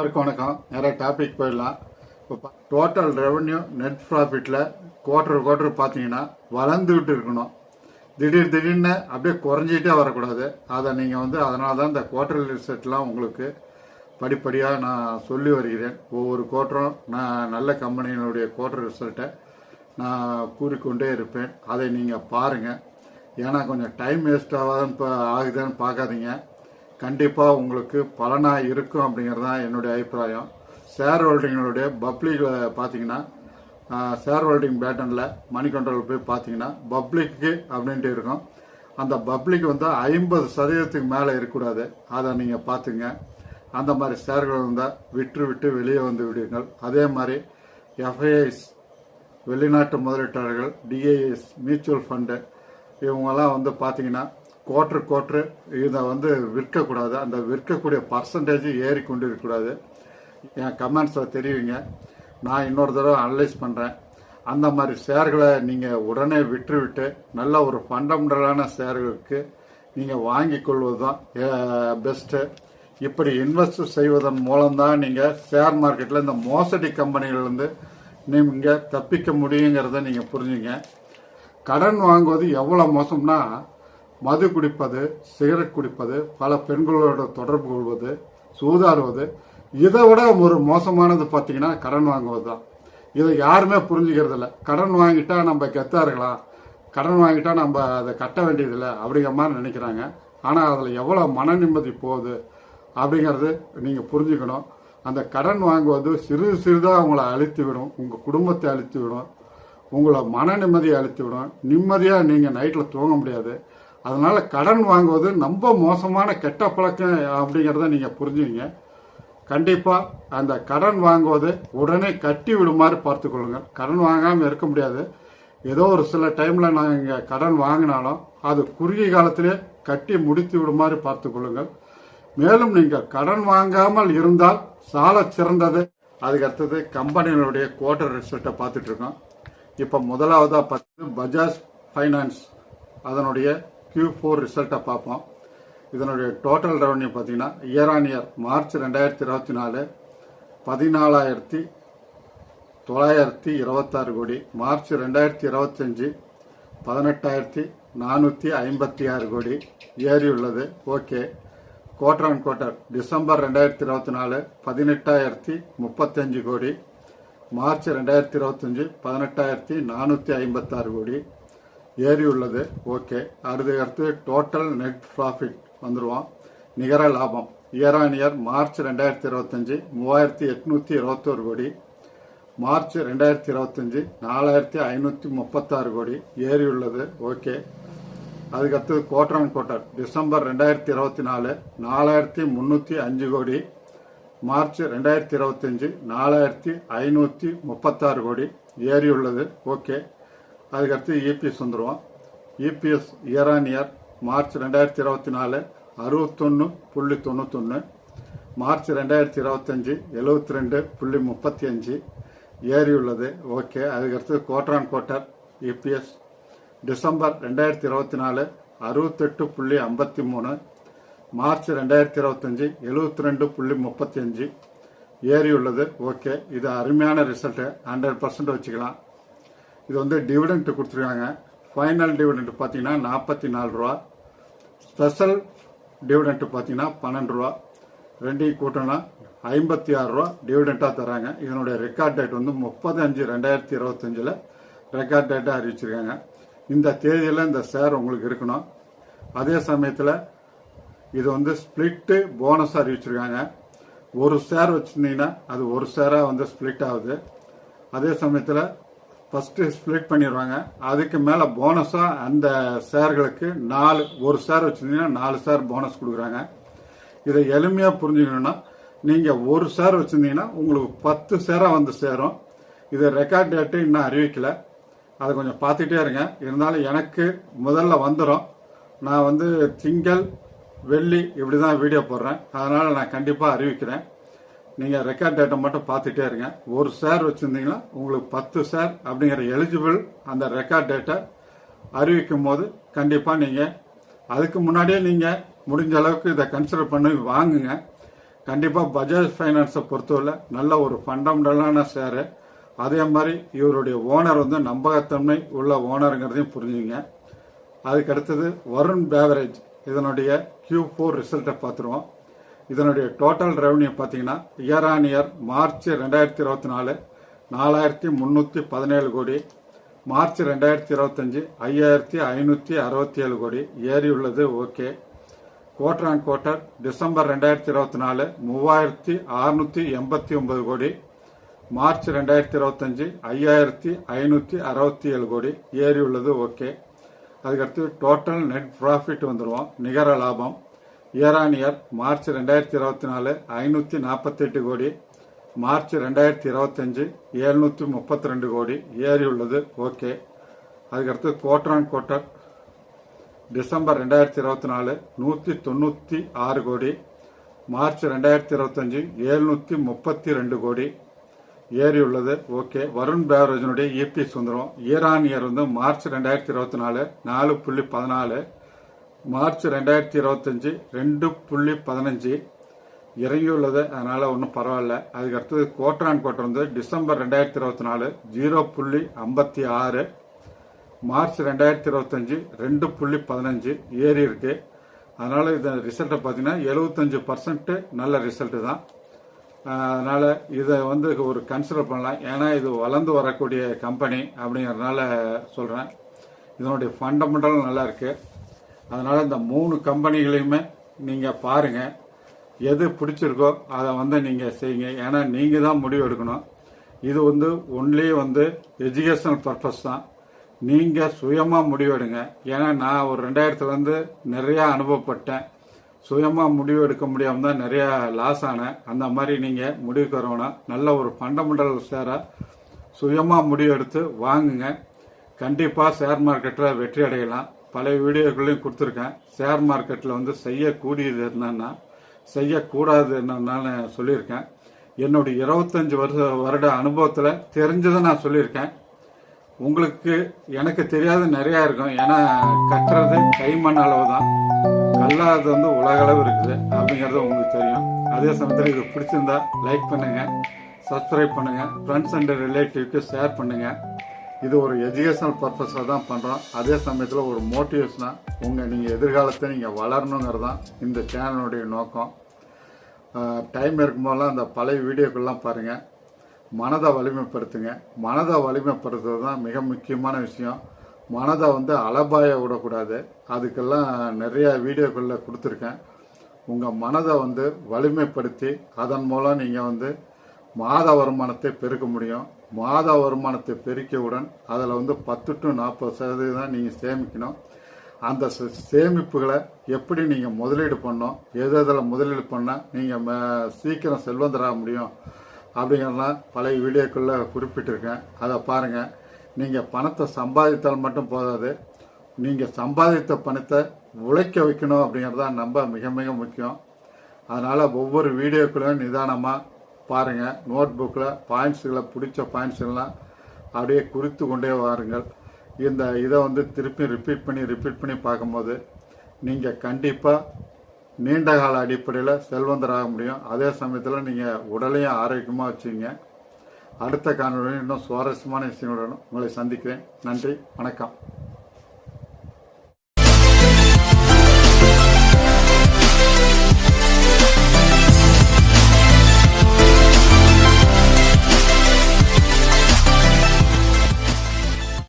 வணக்கம். நிறைய டாபிக் போயிடலாம். இப்போ டோட்டல் ரெவன்யூ நெட் ப்ராஃபிட்டில் குவார்டர் பார்த்தீங்கன்னா வளர்ந்துக்கிட்டு இருக்கணும். திடீர்னு அப்படியே குறைஞ்சிக்கிட்டே வரக்கூடாது. அதை நீங்கள் அதனால தான் இந்த குவார்டர் ரிசல்ட்லாம் உங்களுக்கு படிப்படியாக நான் சொல்லி வருகிறேன். ஒவ்வொரு குவார்ட்டரும் நான் நல்ல கம்பெனிகளுடைய குவார்டர் ரிசல்ட்டை நான் கூறிக்கொண்டே இருப்பேன். அதை நீங்கள் பாருங்கள். ஏன்னா கொஞ்சம் டைம் வேஸ்ட் ஆகுதுன்னு பார்க்காதீங்க. கண்டிப்பாக உங்களுக்கு பலனாக இருக்கும் அப்படிங்கிறது தான் என்னுடைய அபிப்பிராயம். ஷேர் ஹோல்டிங்களுடைய பப்ளிக்கில் பார்த்தீங்கன்னா ஷேர் ஹோல்டிங் பேட்டனில் மணி கண்ட்ரோல் போய் பார்த்தீங்கன்னா பப்ளிக்கு அப்படின்ட்டு இருக்கும். அந்த பப்ளிக் 50% மேலே இருக்கக்கூடாது. அதை நீங்கள் பார்த்துங்க. அந்த மாதிரி ஷேர்கள் இருந்தால் விட்டு வெளியே வந்து விடுங்கள். அதே மாதிரி எஃப்ஐஐஸ் வெளிநாட்டு முதலீட்டாளர்கள், டிஐஎஸ் மியூச்சுவல் ஃபண்டு இவங்கெல்லாம் பார்த்தீங்கன்னா குவார்ட்ரு இதை விற்கக்கூடாது. அந்த விற்கக்கூடிய பர்சன்டேஜ் ஏறி கொண்டு இருக்கக்கூடாது. என் கமெண்ட்ஸில் தெரிவிங்க. நான் இன்னொரு தடவை அனலைஸ் பண்ணுறேன். அந்த மாதிரி ஷேர்களை நீங்கள் உடனே விட்டு நல்ல ஒரு ஃபண்டமெண்டலான ஷேர்களுக்கு நீங்கள் வாங்கி கொள்வது தான் பெஸ்ட்டு. இப்படி இன்வெஸ்ட் செய்வதன் மூலம்தான் நீங்கள் ஷேர் மார்க்கெட்டில் இந்த மோசடி கம்பெனிகள்லேருந்து நீங்கள் தப்பிக்க முடியுங்கிறத நீங்கள் புரிஞ்சுங்க. கடன் வாங்குவது எவ்வளோ மோசம்னா, மது குடிப்பது, சிகரெட் குடிப்பது, பல பெண்களோட தொடர்பு கொள்வது, சூதாடுவது, இதை விட ஒரு மோசமானது பார்த்தீங்கன்னா கடன் வாங்குவது தான். இதை யாருமே புரிஞ்சுக்கிறது இல்லை. கடன் வாங்கிட்டா நம்ம கெத்தா இருக்கலாம், கடன் வாங்கிட்டா நம்ம அதை கட்ட வேண்டியதில்லை அப்படிங்கிற மாதிரி நினைக்கிறாங்க. ஆனால் அதில் எவ்வளோ மன நிம்மதி போகுது அப்படிங்கிறது நீங்கள் புரிஞ்சுக்கணும். அந்த கடன் வாங்குவது சிறிதாக உங்களை அழித்து விடும், உங்கள் குடும்பத்தை அழித்து விடும், உங்களை மன நிம்மதியை அழித்து விடும். நிம்மதியாக நீங்கள் நைட்டில் தூங்க முடியாது. அதனால கடன் வாங்குவது ரொம்ப மோசமான கெட்ட பழக்கம் அப்படிங்கிறத நீங்கள் புரிஞ்சுங்க. கண்டிப்பாக அந்த கடன் வாங்குவது உடனே கட்டி விடுமாறு பார்த்துக்கொள்ளுங்கள். கடன் வாங்காமல் இருக்க முடியாது. ஏதோ ஒரு சில டைமில் நாங்கள் கடன் வாங்கினாலும் அது குறுகிய காலத்திலே கட்டி முடித்து விடுமாறு பார்த்துக்கொள்ளுங்கள். மேலும் நீங்கள் கடன் வாங்காமல் இருந்தால் சால சிறந்தது. அதுக்கு அடுத்தது கம்பெனிகளுடைய குவார்டர் ரிசல்ட்டை பார்த்துட்டு இருக்கோம். இப்போ முதலாவதாக பார்த்து பஜாஜ் ஃபைனான்ஸ் அதனுடைய Q4 ரிசல்ட்டை பார்ப்போம். இதனுடைய டோட்டல் ரெவன்யூ பார்த்தீங்கன்னா இயர் ஆன் இயர் மார்ச் 2024 14,926 கோடி, மார்ச் 2025 18,456 கோடி ஏறியுள்ளது. Okay. Quarter on quarter December 2024 18,035 கோடி, மார்ச் 2025 18,456 கோடி ஏறியுள்ளது. ஓகே. அடுத்து டோட்டல் நெட் ப்ராஃபிட் வந்துடுவோம். நிகர லாபம் இயர் ஆன் இயர் மார்ச் 2025 3,821 கோடி, மார்ச் 2025 4,536 கோடி ஏறியுள்ளது. ஓகே. அதுக்கடுத்து குவார்டர் ஆன் குவார்டர் டிசம்பர் 2024 4,305 கோடி, மார்ச் 2025 4,536 கோடி ஏறியுள்ளது. ஓகே. அதுக்கடுத்து இபிஎஸ் வந்துடுவோம். EPS year on year March 2024 61.91, March 2025 72.35 ஏறியுள்ளது. ஓகே. அதுக்கடுத்து quarter on quarter EPS December 2024 68.53, March 2025 72.35 ஏறியுள்ளது. ஓகே. இது அருமையான ரிசல்ட்டு. 100% வச்சுக்கலாம். இது டிவிடெண்ட் கொடுத்துருக்காங்க. ஃபைனல் டிவிடெண்ட் பார்த்தீங்கன்னா 44 ரூபா, ஸ்பெஷல் டிவிடெண்ட் பார்த்தீங்கன்னா 12 ரூபா, ரெண்டையும் கூட்டினா 56 ரூபா டிவிடெண்ட்டாக தராங்க. இதனுடைய ரெக்கார்ட் டேட் 30/5/2025 ரெக்கார்ட் டேட்டாக அறிவிச்சிருக்காங்க. இந்த தேதியில் இந்த ஷேர் உங்களுக்கு இருக்கணும். அதே சமயத்தில் இது ஸ்பிளிட்டு போனஸ் அறிவிச்சிருக்காங்க. ஒரு ஷேர் வச்சுருந்தீங்கன்னா அது ஒரு ஷேராக ஸ்பிளிட் ஆகுது. அதே சமயத்தில் ஃபஸ்ட்டு ஸ்ப்ளிட் பண்ணிடுவாங்க. அதுக்கு மேலே போனஸாக அந்த ஷேர்களுக்கு ஒரு ஷேர் வச்சுருந்தீங்கன்னா 4 ஷேர் போனஸ் கொடுக்குறாங்க. இதை எளிமையாக புரிஞ்சுக்கணுன்னா, நீங்கள் ஒரு ஷேர் வச்சுருந்தீங்கன்னா உங்களுக்கு 10 ஷேராக சேரும். இது ரெக்கார்ட் டேட்டு இன்னும் அறிவிக்கலை. அதை கொஞ்சம் பார்த்துட்டே இருங்க. இருந்தாலும் எனக்கு முதல்ல வந்துடும். நான் திங்கள் வெள்ளி இப்படி தான் வீடியோ போடுறேன். அதனால் நான் கண்டிப்பாக அறிவிக்கிறேன். நீங்கள் ரெக்கார்ட் டேட்டை மட்டும் பார்த்துட்டே இருங்க. ஒரு ஷேர் வச்சுருந்தீங்கன்னா உங்களுக்கு 10 ஷேர் அப்படிங்கிற எலிஜிபிள் அந்த ரெக்கார்ட் டேட்டை அறிவிக்கும் போது கண்டிப்பாக நீங்கள் அதுக்கு முன்னாடியே நீங்கள் முடிஞ்ச அளவுக்கு இதை கன்சிடர் பண்ணி வாங்குங்க. கண்டிப்பாக பஜாஜ் ஃபைனான்ஸை பொறுத்தவரை நல்ல ஒரு ஃபண்டமெண்டலான ஷேரு. அதே மாதிரி இவருடைய ஓனர் வந்து நம்பகத்தன்மை உள்ள ஓனருங்கிறதையும் புரிஞ்சுங்க. அதுக்கு அடுத்தது வருண் பேவரேஜ், இதனுடைய Q4 ரிசல்ட்டை பார்த்துருவோம். இதனுடைய டோட்டல் ரெவன்யூ பார்த்தீங்கன்னா இயர் ஆன் இயர் மார்ச் 2024 4317 கோடி, மார்ச் 2025 5567 கோடி ஏறி உள்ளது. Okay. Quarter on quarter December 2024 3689 கோடி, மார்ச் 2025 5567 கோடி ஏறி உள்ளது. ஓகே. அதுக்கடுத்து டோட்டல் நெட் ப்ராஃபிட் வந்துடுவோம். நிகர லாபம் இயர் ஆன் இயர் மார்ச் 2024 548 கோடி, மார்ச் 2025 732 கோடி ஏறி உள்ளது. ஓகே. அதுக்கடுத்து குவார்டர் ஆன் குவார்டர் டிசம்பர் 2024 196 கோடி, மார்ச் 2025 732 கோடி ஏறி உள்ளது. ஓகே. வருண் பேவரேஜனுடைய இபிஎஸ் வந்துடும். இயர் ஆன் இயர் வந்து மார்ச் 2024 4.14, மார்ச் 2025 2.15 இறங்கியுள்ளது. அதனால் ஒன்றும் பரவாயில்ல. அதுக்கு அடுத்தது குவார்டர் ஆன் குவார்டர் வந்து டிசம்பர் 2024 0.56, மார்ச் 2025 2.15 ஏறி இருக்கு. அதனால் இந்த ரிசல்ட்டை பார்த்தீங்கன்னா 75% நல்ல ரிசல்ட்டு தான். அதனால் இதை வந்து ஒரு கன்சிடர் பண்ணலாம். ஏன்னா இது வளர்ந்து வரக்கூடிய கம்பெனி அப்படிங்கிறதுனால சொல்கிறேன். இதனுடைய ஃபண்டமெண்டல் நல்லா இருக்குது. அதனால் இந்த 3 கம்பெனிகளையுமே நீங்கள் பாருங்கள். எது பிடிச்சிருக்கோ அதை வந்து நீங்கள் செய்யுங்க. ஏன்னா நீங்கள் தான் முடிவு எடுக்கணும். இது வந்து ஒன்லி வந்து எஜுகேஷனல் பர்பஸ் தான். நீங்கள் சுயமாக முடிவெடுங்க. ஏன்னா நான் ஒரு 2000 நிறையா அனுபவப்பட்டேன். சுயமாக முடிவு எடுக்க முடியாமல் தான் நிறையா லாஸ் ஆனேன். அந்த மாதிரி நீங்கள் முடிவுக்கு வரணும். நல்ல ஒரு ஃபண்டமெண்டல் ஷேராக சுயமாக முடிவு எடுத்து வாங்குங்க. கண்டிப்பாக ஷேர் மார்க்கெட்டில் வெற்றி அடையலாம். பழைய வீடியோக்களையும் கொடுத்துருக்கேன். ஷேர் மார்க்கெட்டில் வந்து செய்யக்கூடியது என்னன்னா செய்யக்கூடாது என்னன்னு சொல்லியிருக்கேன். என்னுடைய 25 வருட அனுபவத்தில் தெரிஞ்சதை நான் சொல்லியிருக்கேன். உங்களுக்கு எனக்கு தெரியாத நிறையா இருக்கும். ஏன்னா கட்டுறது கைமண் அளவு தான், கல்லாதது வந்து உலக அளவு இருக்குது அப்படிங்கிறது உங்களுக்கு தெரியும். அதே சமயத்தில் இது பிடிச்சிருந்தா லைக் பண்ணுங்க, சப்ஸ்கிரைப் பண்ணுங்க, ஃப்ரெண்ட்ஸ் அண்ட் ரிலேட்டிவ்க்கு ஷேர் பண்ணுங்க. இது ஒரு எஜுகேஷனல் பர்பஸாக தான் பண்ணுறோம். அதே சமயத்தில் ஒரு மோட்டிவேஷனாக நீங்கள் எதிர்காலத்தை நீங்கள் வளரணுங்கிறது தான் இந்த சேனலுடைய நோக்கம். டைம் இருக்கும்போதெல்லாம் அந்த பழைய வீடியோக்கள்லாம் பாருங்கள். மனதை வலிமைப்படுத்துங்க. மனதை வலிமைப்படுத்துறது தான் மிக முக்கியமான விஷயம். மனதை வந்து அலபாய விடக்கூடாது. அதுக்கெல்லாம் நிறையா வீடியோக்களில் கொடுத்துருக்கேன். உங்கள் மனதை வந்து வலிமைப்படுத்தி அதன் மூலம் நீங்கள் வந்து மாத வருமானத்தை பெருக்க முடியும். மாத வருமானத்தை பெருக்கியவுடன் அதில் வந்து 10 to 40% நீங்கள் சேமிக்கணும். அந்த சேமிப்புகளை எப்படி நீங்கள் முதலீடு பண்ணணும், எதில் முதலீடு பண்ணால் நீங்கள் சீக்கிரம் செல்வந்தராக முடியும் அப்படிங்கிறலாம் பழைய வீடியோக்களில் குறிப்பிட்டிருக்கேன். அதை பாருங்கள். நீங்கள் பணத்தை சம்பாதித்தால் மட்டும் போதாது, நீங்கள் சம்பாதித்த பணத்தை உழைக்க வைக்கணும் அப்படிங்கிறது தான் நம்ம மிக மிக முக்கியம். அதனால் ஒவ்வொரு வீடியோக்களையும் நிதானமாக பாருங்கள். நோட் புக்கில் பாயிண்ட்ஸுகளை பிடிச்ச பாயிண்ட்ஸுகள்லாம் அப்படியே குறித்து கொண்டே வாருங்கள். இந்த இதை வந்து திருப்பி ரிப்பீட் பண்ணி பார்க்கும்போது நீங்கள் கண்டிப்பாக நீண்ட கால அடிப்படையில் செல்வந்தராக முடியும். அதே சமயத்தில் நீங்கள் உடலையும் ஆரோக்கியமாக வச்சுங்க. அடுத்த காணொலியில் இன்னும் சுவாரஸ்யமான விஷயங்களுடன் உங்களை சந்திக்கிறேன். நன்றி, வணக்கம்.